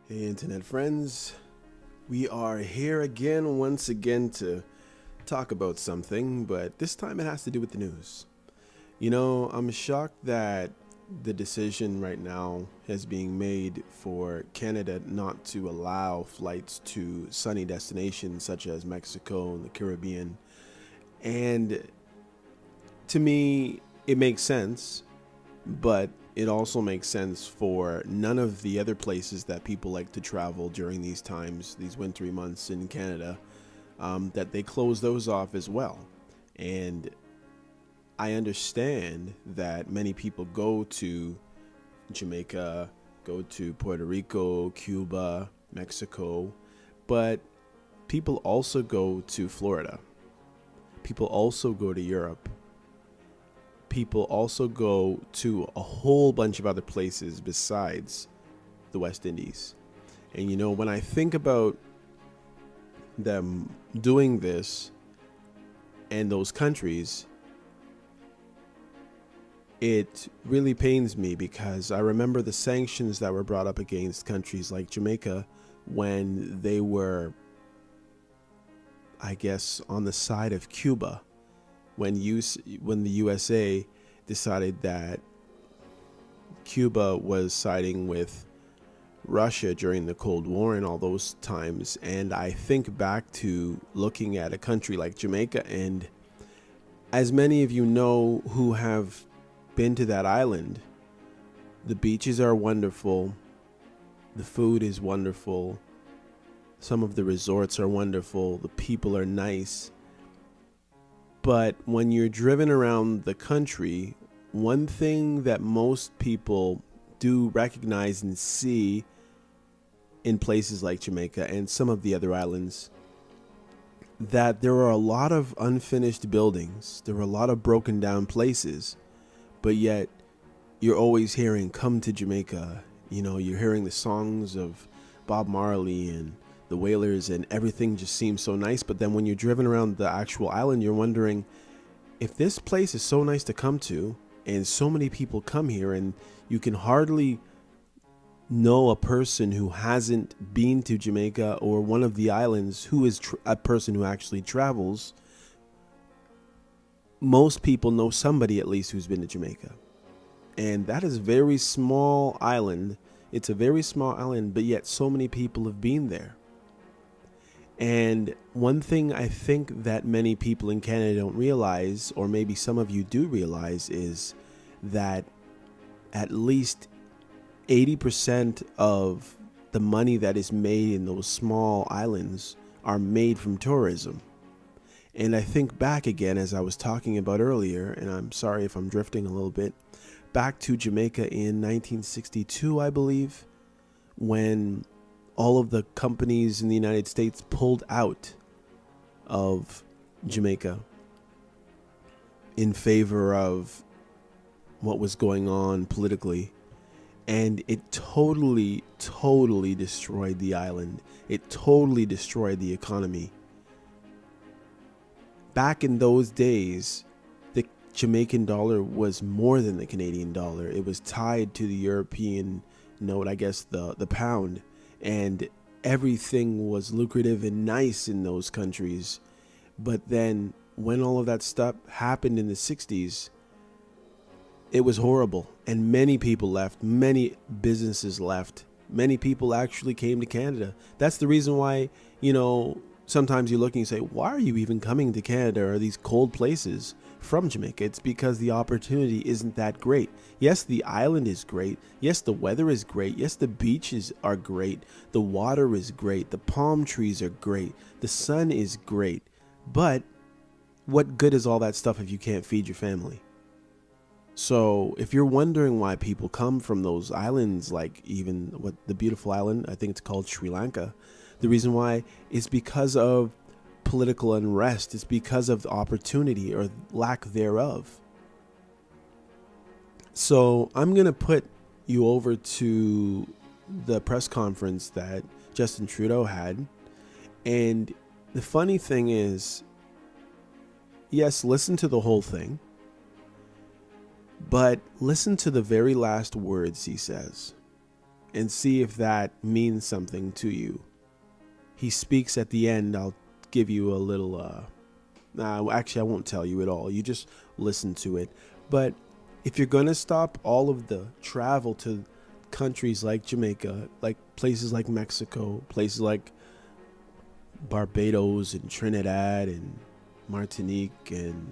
Hey, internet friends. We are here again, once again, to talk about something, but this time it has to do with the news. I'm shocked that the decision right now is being made for Canada not to allow flights to sunny destinations such as Mexico and the Caribbean. And to me, it makes sense, but it also makes sense for none of the other places that people like to travel during these times, these wintry months in Canada, that they close those off as well. And I understand that many people go to Jamaica, go to Puerto Rico, Cuba, Mexico, but people also go to Florida. People also go to Europe. People also go to a whole bunch of other places besides the West Indies. And when I think about them doing this and those countries, it really pains me because I remember the sanctions that were brought up against countries like Jamaica when they were, I guess, on the side of Cuba when the USA decided that Cuba was siding with Russia during the Cold War and all those times. And I think back to looking at a country like Jamaica, and as many of you know who have been to that island, the beaches are wonderful, the food is wonderful, some of the resorts are wonderful, the people are nice. But when you're driven around the country, one thing that most people do recognize and see in places like Jamaica and some of the other islands, that there are a lot of unfinished buildings, there are a lot of broken down places, but yet you're always hearing "Come to Jamaica." You're hearing the songs of Bob Marley and the Wailers, and everything just seems so nice. But then when you're driven around the actual island, you're wondering, if this place is so nice to come to and so many people come here, and you can hardly know a person who hasn't been to Jamaica or one of the islands who is a person who actually travels, most people know somebody at least who's been to Jamaica. And that is a very small island. It's a very small island, but yet so many people have been there. And one thing I think that many people in Canada don't realize, or maybe some of you do realize, is that at least 80% of the money that is made in those small islands are made from tourism. And I think back again, as I was talking about earlier, and I'm sorry if I'm drifting a little bit, back to Jamaica in 1962, I believe, when all of the companies in the United States pulled out of Jamaica in favor of what was going on politically. And it totally destroyed the island. It totally destroyed the economy. Back in those days, the Jamaican dollar was more than the Canadian dollar. It was tied to the European note, I guess the pound. And everything was lucrative and nice in those countries. But then when all of that stuff happened in the 60s, it was horrible. And many people left. Many businesses left. Many people actually came to Canada. That's the reason why, sometimes you look and you say, why are you even coming to Canada or these cold places from Jamaica? It's because the opportunity isn't that great. Yes, the island is great. Yes, the weather is great. Yes, the beaches are great. The water is great. The palm trees are great. The sun is great. But what good is all that stuff if you can't feed your family? So if you're wondering why people come from those islands, like even the beautiful island, I think it's called Sri Lanka, the reason why is because of political unrest. It's because of the opportunity or lack thereof. So I'm going to put you over to the press conference that Justin Trudeau had. And the funny thing is, yes, listen to the whole thing, but listen to the very last words he says. and see if that means something to you. He speaks at the end. I'll give you a little, actually, I won't tell you at all. You just listen to it. But if you're going to stop all of the travel to countries like Jamaica, like places like Mexico, places like Barbados and Trinidad and Martinique and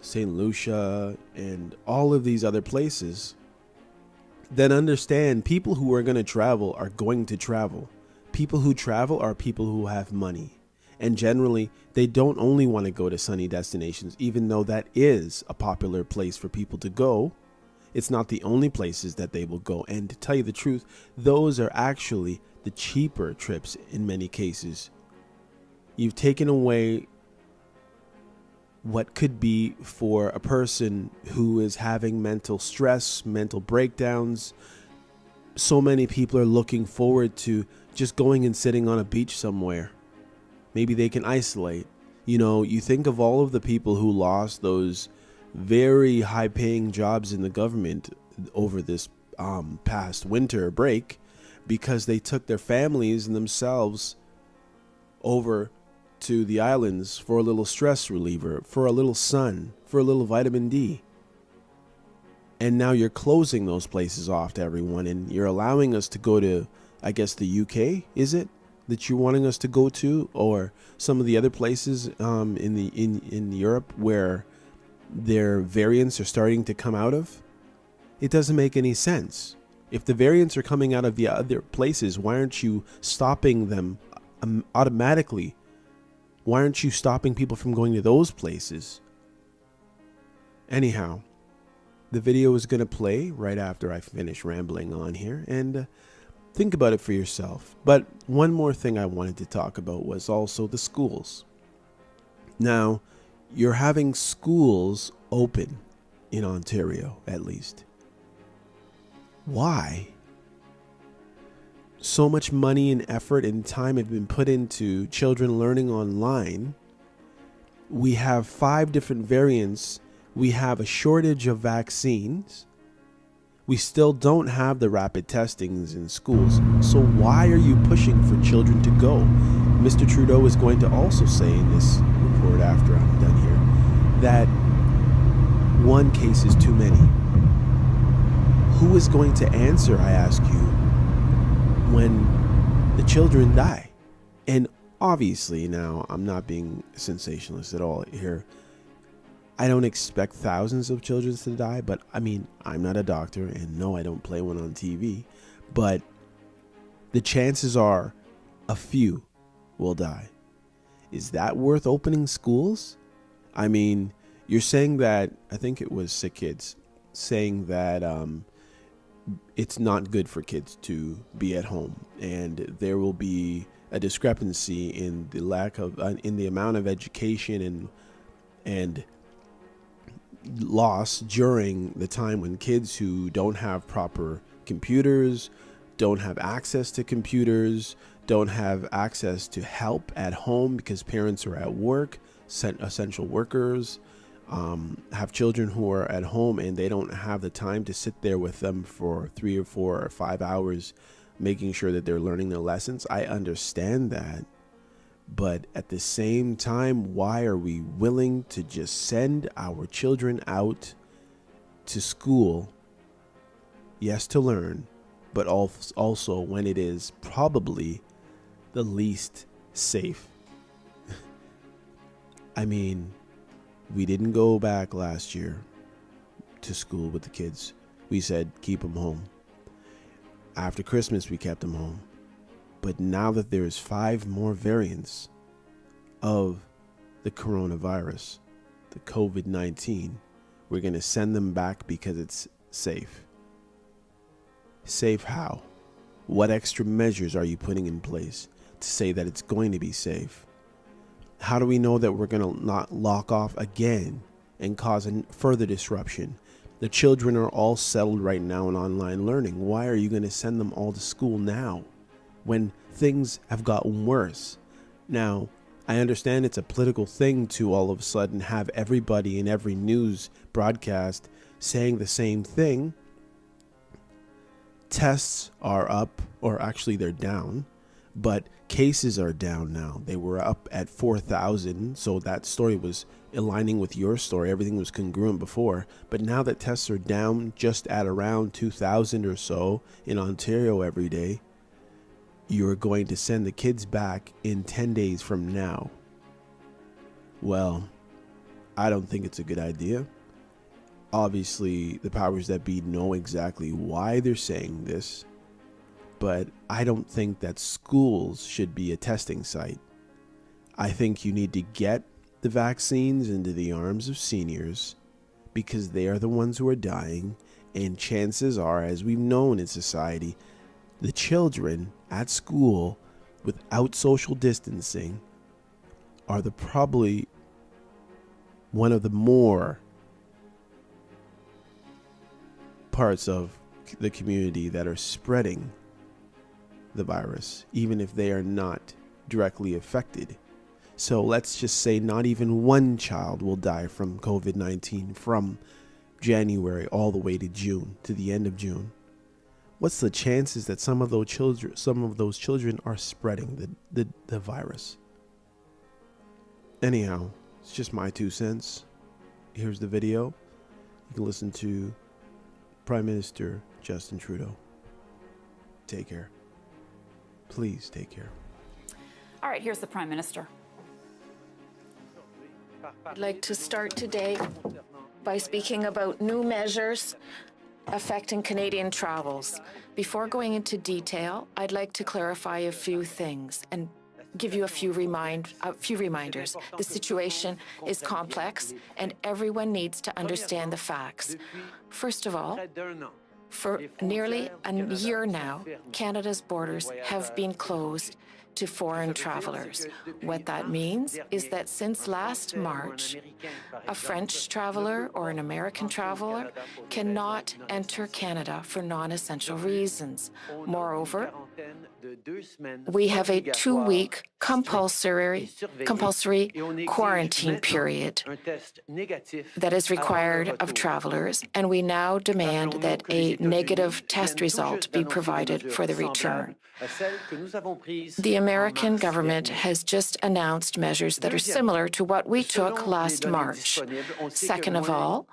St. Lucia and all of these other places, then understand people who are going to travel are going to travel. People who travel are people who have money. And generally, they don't only want to go to sunny destinations, even though that is a popular place for people to go. It's not the only places that they will go. And to tell you the truth, those are actually the cheaper trips in many cases. You've taken away what could be for a person who is having mental stress, mental breakdowns. So many people are looking forward to just going and sitting on a beach somewhere. Maybe they can isolate. You know, you think of all of the people who lost those very high-paying jobs in the government over this past winter break because they took their families and themselves over to the islands for a little stress reliever, for a little sun, for a little vitamin D. And now you're closing those places off to everyone, and you're allowing us to go to, I guess, the UK, is it? That you're wanting us to go to, or some of the other places in Europe where their variants are starting to come out of? It doesn't make any sense. If the variants are coming out of the other places, why aren't you stopping them automatically? Why aren't you stopping people from going to those places? Anyhow, the video is going to play right after I finish rambling on here, and think about it for yourself. But one more thing I wanted to talk about was also the schools. Now, you're having schools open in Ontario, at least. Why? So much money and effort and time have been put into children learning online. We have 5 different variants. We have a shortage of vaccines. We still don't have the rapid testings in schools. So why are you pushing for children to go? Mr. Trudeau is going to also say in this report after I'm done here that one case is too many. Who is going to answer, I ask you, when the children die? And obviously, now I'm not being sensationalist at all here. I don't expect thousands of children to die, but I mean, I'm not a doctor, and no, I don't play one on TV, but the chances are a few will die. Is that worth opening schools? I mean, you're saying that, I think it was Sick Kids, saying that it's not good for kids to be at home, and there will be a discrepancy in the lack of, in the amount of education and loss during the time when kids who don't have proper computers, don't have access to computers, don't have access to help at home because parents are at work, essential workers, have children who are at home and they don't have the time to sit there with them for 3 or 4 or 5 hours making sure that they're learning their lessons. I understand that. But at the same time, why are we willing to just send our children out to school? Yes, to learn, but also when it is probably the least safe. I mean, we didn't go back last year to school with the kids. We said, keep them home. After Christmas, we kept them home. But now that there's 5 more variants of the coronavirus, the COVID-19, we're going to send them back because it's safe. Safe how? What extra measures are you putting in place to say that it's going to be safe? How do we know that we're going to not lock off again and cause a further disruption? The children are all settled right now in online learning. Why are you going to send them all to school now when things have gotten worse? Now, I understand it's a political thing to all of a sudden have everybody in every news broadcast saying the same thing. tests are up, or actually they're down, but cases are down now. They were up at 4,000, so that story was aligning with your story. Everything was congruent before, but now that tests are down just at around 2,000 or so in Ontario every day, you're going to send the kids back in 10 days from now. Well, I don't think it's a good idea. Obviously, the powers that be know exactly why they're saying this, but I don't think that schools should be a testing site. I think you need to get the vaccines into the arms of seniors because they are the ones who are dying, and chances are, as we've known in society, the children at school without social distancing are probably one of the more parts of the community that are spreading the virus, even if they are not directly affected. So let's just say not even one child will die from COVID-19 from January all the way to June, to the end of June. What's the chances that some of those children are spreading the virus? Anyhow, it's just my 2 cents. Here's the video. You can listen to Prime Minister Justin Trudeau. Take care. Please take care. All right, here's the Prime Minister. I'd like to start today by speaking about new measures affecting Canadian travels. Before going into detail, I'd like to clarify a few things and give you a few reminders. The situation is complex and everyone needs to understand the facts. First of all, for nearly a year now, Canada's borders have been closed to foreign travelers. What that means is that since last March, a French traveler or an American traveler cannot enter Canada for non-essential reasons. Moreover, we have a 2-week compulsory quarantine period that is required of travelers, and we now demand that a negative test result be provided for the return. The American government has just announced measures that are similar to what we took last March. Second of all,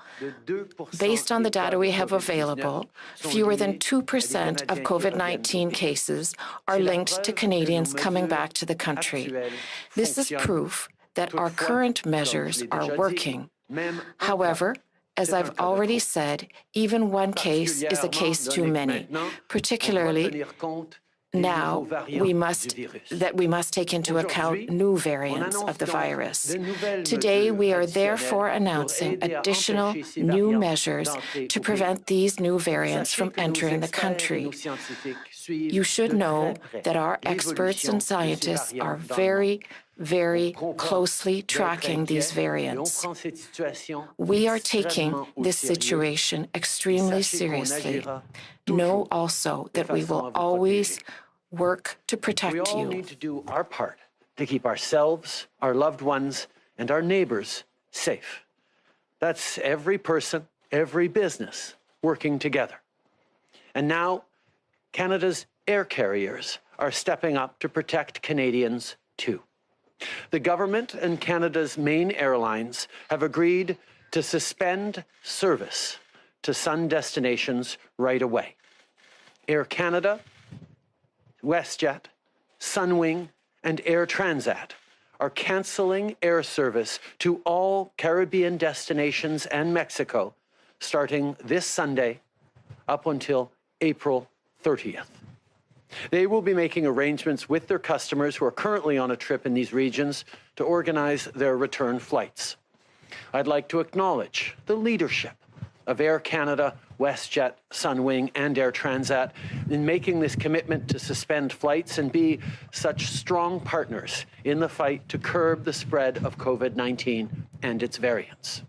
based on the data we have available, fewer than 2% of COVID-19 cases are linked to Canadians coming back to the country. This is proof that our current measures are working. However, as I've already said, even one case is a case too many, particularly now we must take into account new variants of the virus. Today, we are therefore announcing additional new measures to prevent these new variants from entering the country. You should know that our experts and scientists are very closely tracking these variants. We are taking this situation extremely seriously. Know also that we will always work to protect you. We all need to do our part to keep ourselves, our loved ones, and our neighbors safe. That's every person, every business working together. And now, Canada's air carriers are stepping up to protect Canadians too. The government and Canada's main airlines have agreed to suspend service to sun destinations right away. Air Canada, WestJet, Sunwing, and Air Transat are canceling air service to all Caribbean destinations and Mexico starting this Sunday up until April 30th. They will be making arrangements with their customers who are currently on a trip in these regions to organize their return flights. I'd like to acknowledge the leadership of Air Canada, WestJet, Sunwing, and Air Transat in making this commitment to suspend flights and be such strong partners in the fight to curb the spread of COVID-19 and its variants.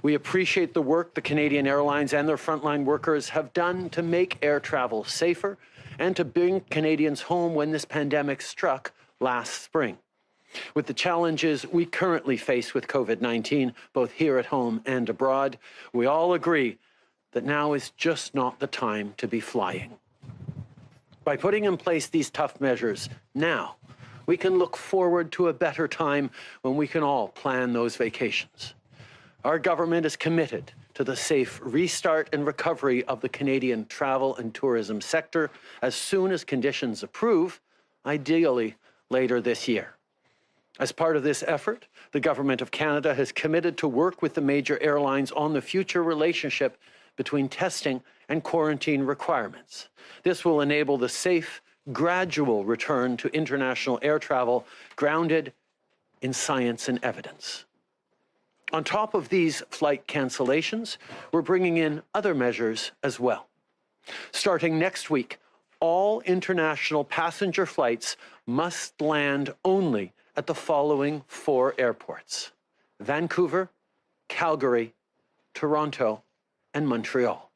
We appreciate the work the Canadian Airlines and their frontline workers have done to make air travel safer and to bring Canadians home when this pandemic struck last spring. With the challenges we currently face with COVID-19, both here at home and abroad, we all agree that now is just not the time to be flying. By putting in place these tough measures now, we can look forward to a better time when we can all plan those vacations. Our government is committed to the safe restart and recovery of the Canadian travel and tourism sector as soon as conditions approve, ideally later this year. As part of this effort, the Government of Canada has committed to work with the major airlines on the future relationship between testing and quarantine requirements. This will enable the safe, gradual return to international air travel grounded in science and evidence. On top of these flight cancellations, we're bringing in other measures as well. Starting next week, all international passenger flights must land only at the following 4 airports: Vancouver, Calgary, Toronto, and Montreal.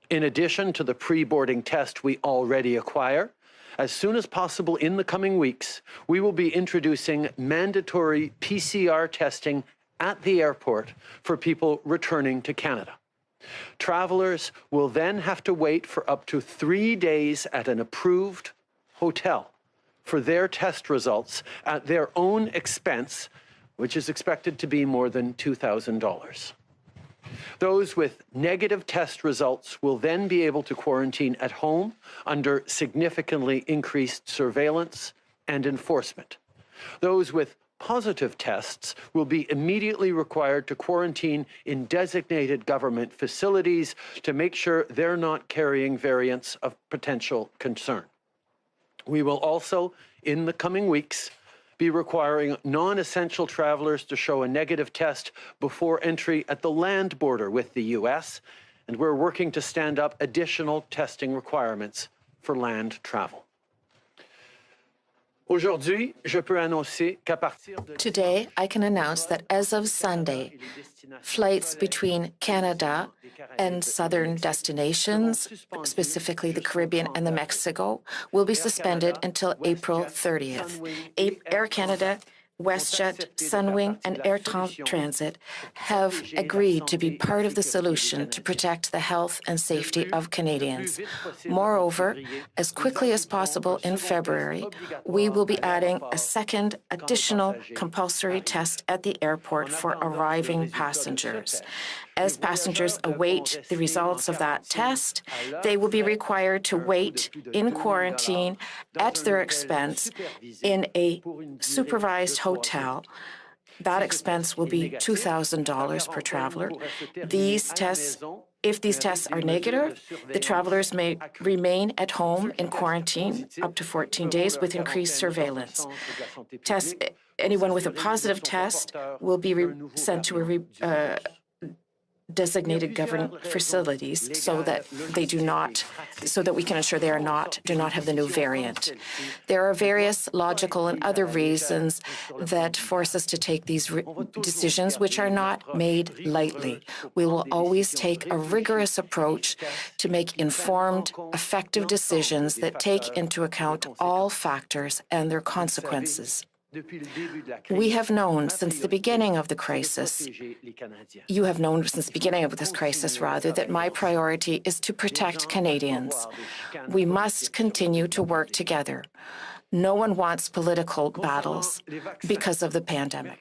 In addition to the pre-boarding test we already acquire, as soon as possible in the coming weeks, we will be introducing mandatory PCR testing at the airport for people returning to Canada. Travelers will then have to wait for up to 3 days at an approved hotel for their test results at their own expense, which is expected to be more than $2,000. Those with negative test results will then be able to quarantine at home under significantly increased surveillance and enforcement. Those with positive tests will be immediately required to quarantine in designated government facilities to make sure they're not carrying variants of potential concern. We will also, in the coming weeks, be requiring non-essential travelers to show a negative test before entry at the land border with the U.S., and we're working to stand up additional testing requirements for land travel. Today, I can announce that as of Sunday, flights between Canada and southern destinations, specifically the Caribbean and the Mexico, will be suspended until April 30th. Air Canada, WestJet, Sunwing, and Air Transit have agreed to be part of the solution to protect the health and safety of Canadians. Moreover, as quickly as possible in February, we will be adding a second additional compulsory test at the airport for arriving passengers. As passengers await the results of that test, they will be required to wait in quarantine at their expense in a supervised hotel. That expense will be $2,000 per traveler. If these tests are negative, the travelers may remain at home in quarantine up to 14 days with increased surveillance. Anyone with a positive test will be sent to a designated government facilities so that we can ensure they do not have the new variant. There are various logical and other reasons that force us to take these decisions, which are not made lightly. We will always take a rigorous approach to make informed, effective decisions that take into account all factors and their consequences. We have known since the beginning of the crisis, you have known since the beginning of this crisis, rather, that my priority is to protect Canadians. We must continue to work together. No one wants political battles because of the pandemic.